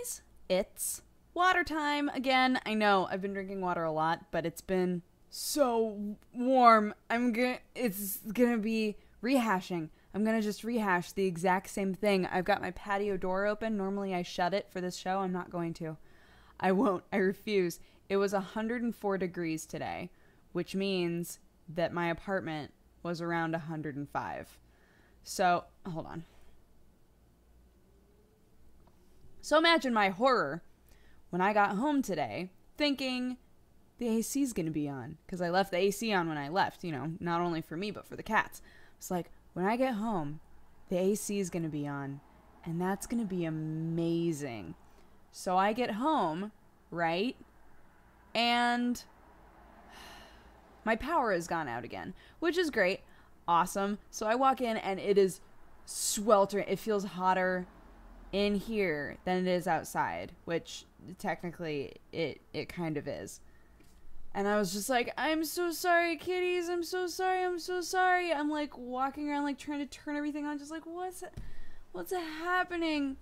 guys, it's water time again. I know I've been drinking water a lot, but it's been so warm. It's gonna be rehashing. I'm gonna just rehash the exact same thing. I've got my patio door open. Normally I shut it for this show. I'm not going to. I won't. I refuse. It was 104 degrees today, which means that my apartment was around 105. So, hold on. So imagine my horror when I got home today thinking the AC's going to be on, because I left the AC on when I left, not only for me but for the cats. It's like, when I get home, the AC is going to be on, and that's going to be amazing. So I get home, right? And my power has gone out again, which is great. Awesome. So I walk in and it is sweltering. It feels hotter in here than it is outside, which technically it kind of is. And I was just like, I'm so sorry, kitties. I'm so sorry. I'm so sorry. I'm like walking around like trying to turn everything on, just like, what's happening?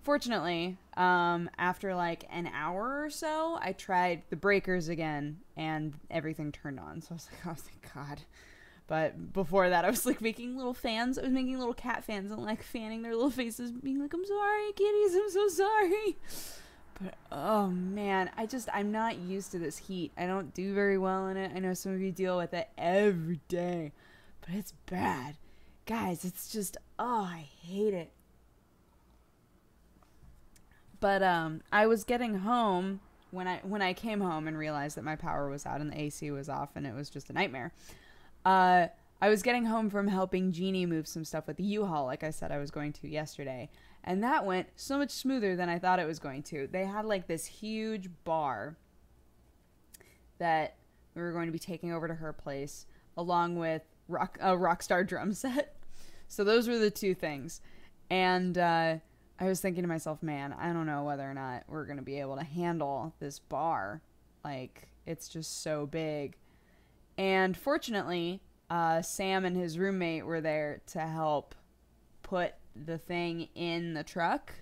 Fortunately, after like an hour or so, I tried the breakers again and everything turned on. So I was like, oh, thank God. But before that, I was like making little fans. I was making little cat fans and like fanning their little faces, being like, I'm sorry, kitties. I'm so sorry. But, oh man, I'm not used to this heat. I don't do very well in it. I know some of you deal with it every day, but it's bad. Guys, it's just, I hate it. But I was getting home when I came home and realized that my power was out and the AC was off and it was just a nightmare. I was getting home from helping Jeannie move some stuff with the U-Haul, like I said I was going to yesterday. And that went so much smoother than I thought it was going to. They had like this huge bar that we were going to be taking over to her place, along with a Rockstar drum set. So those were the two things. And I was thinking to myself, man, I don't know whether or not we're going to be able to handle this bar. Like, it's just so big. And fortunately, Sam and his roommate were there to help put the thing in the truck.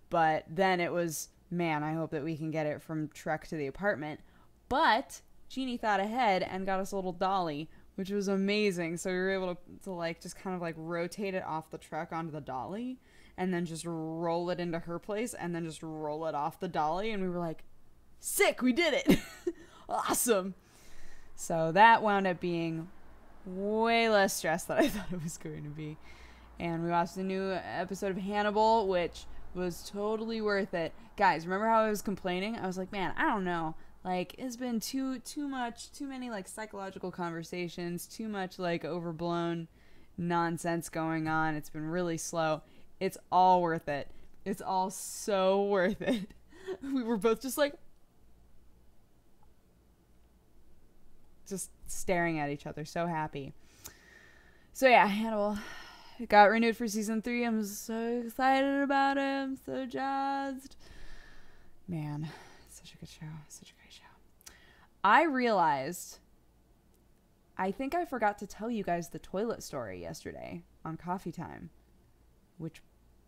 But then it was, man, I hope that we can get it from truck to the apartment. But Jeannie thought ahead and got us a little dolly, which was amazing. So we were able to like just kind of like rotate it off the truck onto the dolly and then just roll it into her place and then just roll it off the dolly. And we were like, sick, we did it. Awesome. So that wound up being way less stress than I thought it was going to be. And we watched the new episode of Hannibal, which was totally worth it. Guys, remember how I was complaining? I was like, man, I don't know. Like, it's been too many like psychological conversations, too much like overblown nonsense going on. It's been really slow. It's all worth it. It's all so worth it. We were both just like, just staring at each other, so happy. So yeah, Hannibal got renewed for season 3. I'm so excited about it. I'm so jazzed. Man, such a good show. Such a great show. I realized, I think I forgot to tell you guys the toilet story yesterday on Coffee Time, which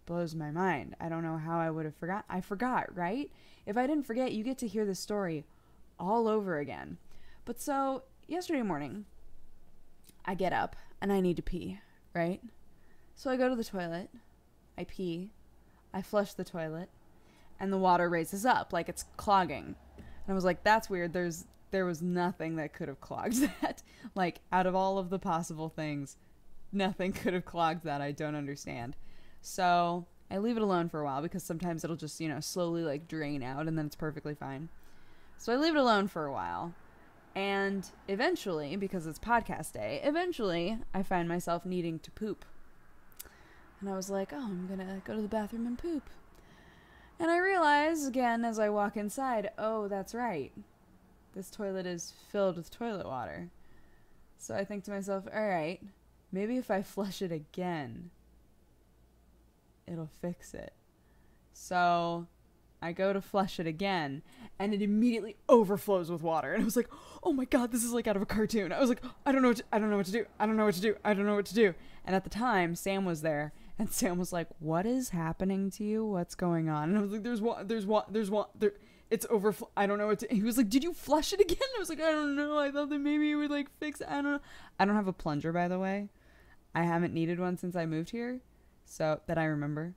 blows my mind. I don't know how I would have forgot. I forgot, right? If I didn't forget, you get to hear the story all over again. But so, yesterday morning, I get up and I need to pee, right? So I go to the toilet, I pee, I flush the toilet, and the water raises up like it's clogging. And I was like, that's weird. There was nothing that could have clogged that. Like, out of all of the possible things, nothing could have clogged that. I don't understand. So I leave it alone for a while because sometimes it'll just, slowly like drain out and then it's perfectly fine. So I leave it alone for a while. And eventually, because it's podcast day, I find myself needing to poop. And I was like, oh, I'm going to go to the bathroom and poop. And I realize, again, as I walk inside, oh, that's right. This toilet is filled with toilet water. So I think to myself, all right, maybe if I flush it again, it'll fix it. So I go to flush it again, and it immediately overflows with water. And I was like, oh my God, this is like out of a cartoon. I was like, I don't know what to do. And at the time, Sam was there, And Sam was like, what is happening to you? What's going on? And I was like, there's one, it's overflow. I don't know what to, he was like, did you flush it again? I was like, I don't know. I thought that maybe it would like fix it. I don't know. I don't have a plunger, by the way. I haven't needed one since I moved here. So, that I remember.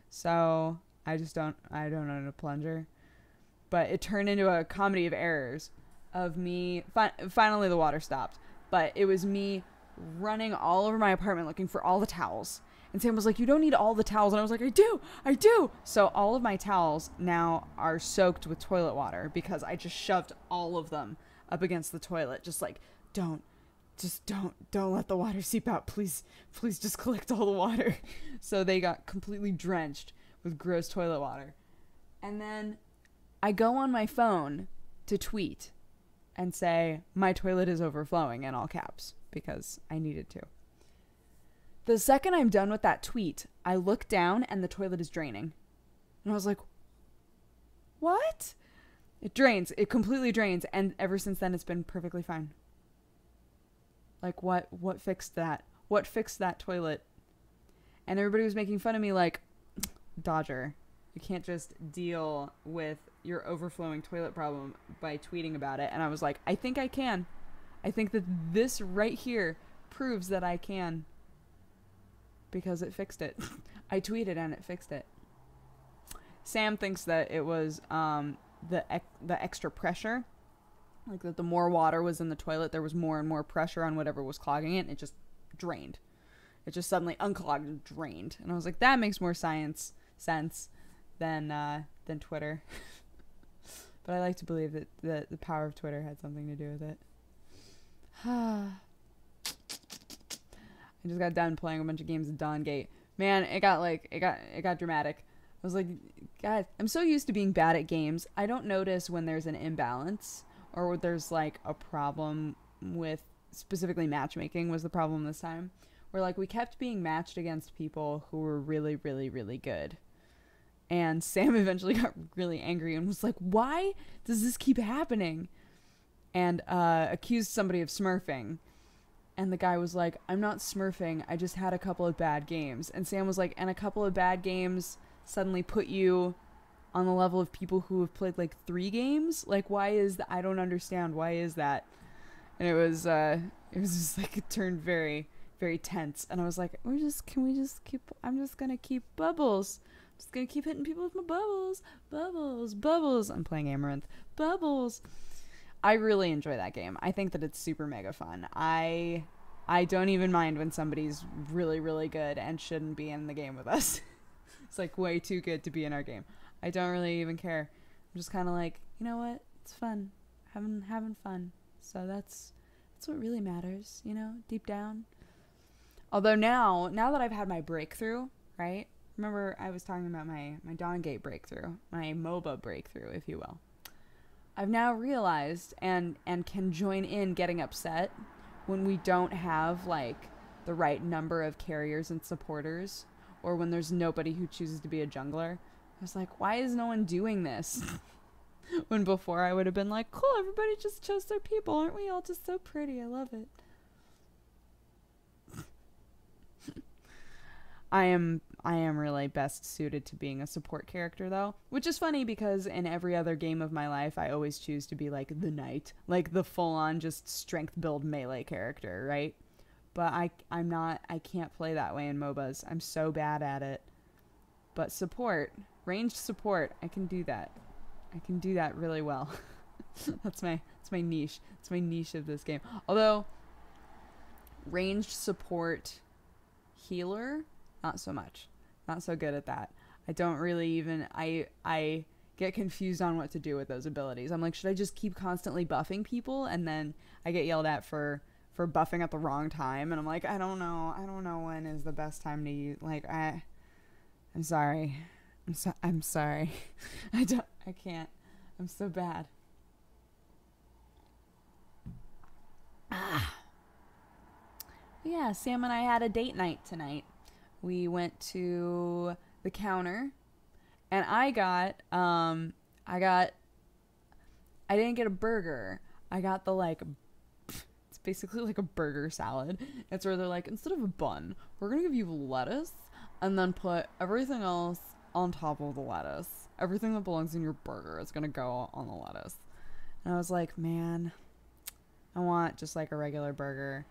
So, I don't own a plunger. But it turned into a comedy of errors of me, finally the water stopped. But it was me running all over my apartment looking for all the towels. And Sam was like, you don't need all the towels. And I was like, I do. So all of my towels now are soaked with toilet water because I just shoved all of them up against the toilet. Just like, don't let the water seep out. Please just collect all the water. So they got completely drenched with gross toilet water. And then I go on my phone to tweet and say, my toilet is overflowing in all caps because I needed to. The second I'm done with that tweet, I look down and the toilet is draining. And I was like, what? It drains. It completely drains. And ever since then, it's been perfectly fine. Like, what fixed that? What fixed that toilet? And everybody was making fun of me like, Dodger, you can't just deal with your overflowing toilet problem by tweeting about it. And I was like, I think I can. I think that this right here proves that I can. Because it fixed it. I tweeted and it fixed it. Sam thinks that it was the extra pressure. Like that the more water was in the toilet, there was more and more pressure on whatever was clogging it, and it just drained. It just suddenly unclogged and drained. And I was like, that makes more sense than Twitter. But I like to believe that the power of Twitter had something to do with it. I just got done playing a bunch of games of Dawngate. Man, it got dramatic. I was like, God, I'm so used to being bad at games. I don't notice when there's an imbalance or when there's like a problem with specifically matchmaking was the problem this time. Where like we kept being matched against people who were really, really, really good. And Sam eventually got really angry and was like, why does this keep happening? And accused somebody of smurfing. And the guy was like, I'm not smurfing. I just had a couple of bad games. And Sam was like, and a couple of bad games suddenly put you on the level of people who have played like 3 games? Like, why is that? I don't understand. Why is that? And it was just like, it turned very, very tense. And I was like, I'm just going to keep bubbles. I'm just going to keep hitting people with my bubbles. Bubbles. I'm playing Amaranth. Bubbles. I really enjoy that game. I think that it's super mega fun. I don't even mind when somebody's really, really good and shouldn't be in the game with us. It's like way too good to be in our game. I don't really even care. I'm just kind of like, you know what? It's fun. Having fun. So that's what really matters, you know, deep down. Although now that I've had my breakthrough, right? Remember I was talking about my Dawngate breakthrough, my MOBA breakthrough, if you will. I've now realized and can join in getting upset when we don't have like the right number of carriers and supporters, or when there's nobody who chooses to be a jungler. I was like, why is no one doing this? When before I would have been like, cool, everybody just chose their people. Aren't we all just so pretty? I love it. I am really best suited to being a support character though, which is funny because in every other game of my life I always choose to be like the knight, like the full-on just strength build melee character, right? But I can't play that way in MOBAs. I'm so bad at it. But support, ranged support, I can do that. I can do that really well. That's my niche. It's my niche of this game. Although ranged support healer, not so much. Not so good at that. I don't really even, I get confused on what to do with those abilities. I'm like, should I just keep constantly buffing people? And then I get yelled at for buffing at the wrong time. And I'm like, I don't know when is the best time to use, like, I'm sorry. I'm sorry. I can't. I'm so bad. Yeah, Sam and I had a date night tonight. We went to the counter, and I didn't get a burger. I got the, like, it's basically like a burger salad. It's where they're like, instead of a bun, we're gonna give you lettuce and then put everything else on top of the lettuce. Everything that belongs in your burger is gonna go on the lettuce. And I was like, man, I want just like a regular burger.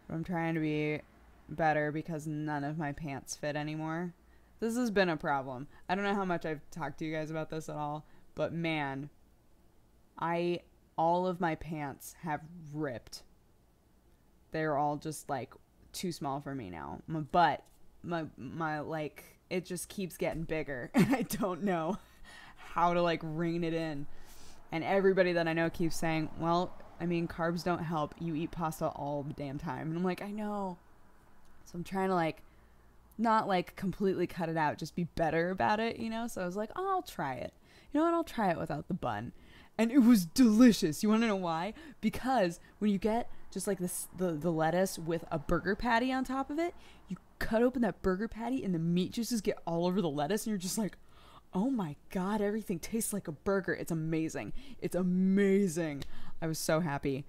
But I'm trying to be better because none of my pants fit anymore. This has been a problem. I don't know how much I've talked to you guys about this at all, but man, all of my pants have ripped. They're all just like too small for me now. My butt, my like, it just keeps getting bigger and I don't know how to like rein it in. And everybody that I know keeps saying, well, I mean, carbs don't help. You eat pasta all the damn time. And I'm like, I know. So I'm trying to like, not like completely cut it out, just be better about it, you know? So I was like, oh, I'll try it. You know what? I'll try it without the bun. And it was delicious. You want to know why? Because when you get just like this, the lettuce with a burger patty on top of it, you cut open that burger patty and the meat juices get all over the lettuce and you're just like, oh my God, everything tastes like a burger. It's amazing. It's amazing. I was so happy.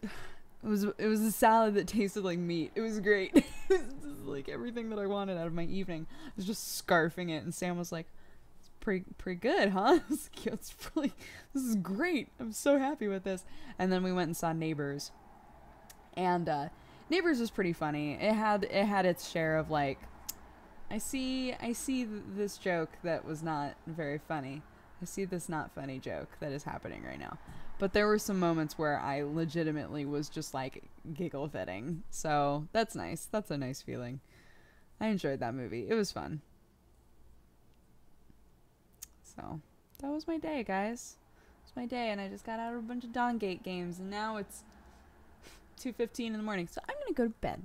It was a salad that tasted like meat. It was great. It was just like everything that I wanted out of my evening. I was just scarfing it and Sam was like, pretty good, huh? It's really, this is great. I'm so happy with this. And then we went and saw Neighbors, and Neighbors was pretty funny. It had its share of like, I see this joke that was not very funny. I see this not funny joke that is happening right now. But there were some moments where I legitimately was just like giggle fitting. So that's nice. That's a nice feeling. I enjoyed that movie. It was fun. So that was my day, guys. It was my day, and I just got out of a bunch of Dawngate games, and now it's 2:15 in the morning, so I'm gonna go to bed.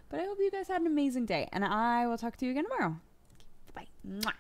But I hope you guys had an amazing day, and I will talk to you again tomorrow. Bye. Mwah.